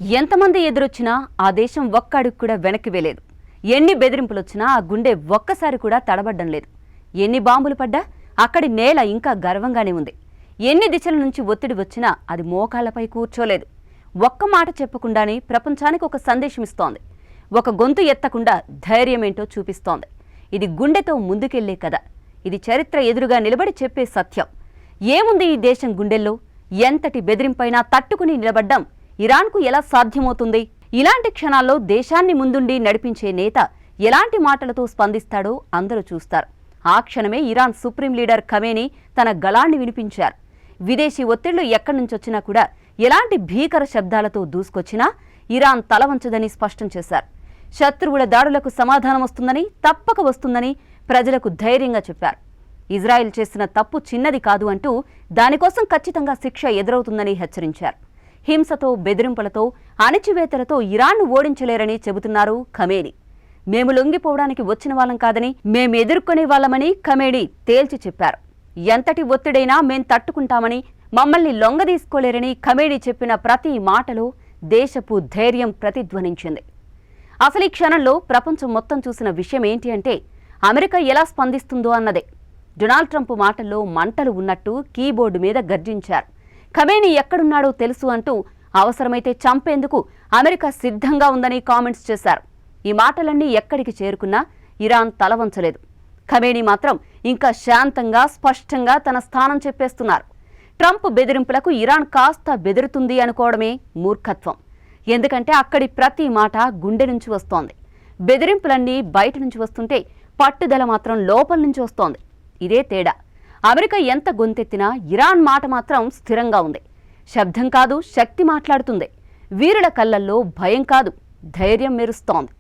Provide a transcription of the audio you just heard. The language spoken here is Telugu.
ఎంతమంది ఎదురొచ్చినా ఆ దేశం ఒక్క అడుగు కూడా వెనక్కి వేలేదు. ఎన్ని బెదిరింపులొచ్చినా ఆ గుండె ఒక్కసారి కూడా తడబడ్డం లేదు. ఎన్ని బాంబులు పడ్డా అక్కడి నేల ఇంకా గర్వంగానే ఉంది. ఎన్ని దిశల నుంచి ఒత్తిడి వచ్చినా అది మోకాళ్లపై కూర్చోలేదు. ఒక్క మాట చెప్పకుండానే ప్రపంచానికి ఒక సందేశం ఇస్తోంది. ఒక గొంతు ఎత్తకుండా ధైర్యమేంటో చూపిస్తోంది. ఇది గుండెతో ముందుకెళ్లే కథ. ఇది చరిత్ర ఎదురుగా నిలబడి చెప్పే సత్యం. ఏముంది ఈ దేశం గుండెల్లో? ఎంతటి బెదిరింపైనా తట్టుకుని నిలబడ్డం ఇరాన్కు ఎలా సాధ్యమవుతుంది? ఇలాంటి క్షణాల్లో దేశాన్ని ముందుండి నడిపించే నేత ఎలాంటి మాటలతో స్పందిస్తాడో అందరూ చూస్తారు. ఆ క్షణమే ఇరాన్ సుప్రీం లీడర్ ఖమేనీ తన గళాన్ని వినిపించారు. విదేశీ ఒత్తిళ్లు ఎక్కడి నుంచొచ్చినా కూడా ఎలాంటి భీకర శబ్దాలతో దూసుకొచ్చినా ఇరాన్ తల వంచదని స్పష్టం చేశారు. శత్రువుల దాడులకు సమాధానం వస్తుందని, తప్పక వస్తుందని ప్రజలకు ధైర్యంగా చెప్పారు. ఇజ్రాయెల్ చేసిన తప్పు చిన్నది కాదు అంటూ దానికోసం ఖచ్చితంగా శిక్ష ఎదురవుతుందని హెచ్చరించారు. హింసతో, బెదిరింపులతో, అణచివేతలతో ఇరాన్ను ఓడించలేరని చెబుతున్నారు ఖమేనీ. మేము లొంగిపోవడానికి వచ్చిన వాళ్ళం కాదని, మేం ఎదుర్కొనే వాళ్ళమని ఖమేనీ తేల్చి చెప్పారు. ఎంతటి ఒత్తిడైనా మేం తట్టుకుంటామని, మమ్మల్ని లొంగదీసుకోలేరని ఖమేనీ చెప్పిన ప్రతి మాటలో దేశపు ధైర్యం ప్రతిధ్వనించింది. అసలు ఈ క్షణంలో ప్రపంచం మొత్తం చూసిన విషయం ఏంటి అంటే అమెరికా ఎలా స్పందిస్తుందో అన్నదే. డొనాల్డ్ ట్రంప్ మాటల్లో మంటలు ఉన్నట్టు కీబోర్డు మీద గర్జించారు. ఖమేనీ ఎక్కడున్నాడో తెలుసు అంటూ అవసరమైతే చంపేందుకు అమెరికా సిద్ధంగా ఉందని కామెంట్స్ చేశారు. ఈ మాటలన్నీ ఎక్కడికి చేరుకున్నా ఇరాన్ తల వంచలేదు. ఖమేనీ మాత్రం ఇంకా శాంతంగా, స్పష్టంగా తన స్థానం చెప్పేస్తున్నారు. ట్రంప్ బెదిరింపులకు ఇరాన్ కాస్త బెదురుతుంది అనుకోవడమే మూర్ఖత్వం. ఎందుకంటే అక్కడి ప్రతి మాట గుండె నుంచి వస్తోంది. బెదిరింపులన్నీ బయట నుంచి వస్తుంటే పట్టుదల మాత్రం లోపల నుంచి వస్తోంది. ఇదే తేడా. అమెరికా ఎంత గొంతెత్తినా ఇరాన్ మాట మాత్రం స్థిరంగా ఉంది. శబ్దం కాదు, శక్తి మాట్లాడుతుంది. వీరుల కళ్ళల్లో భయం కాదు, ధైర్యం మెరుస్తోంది.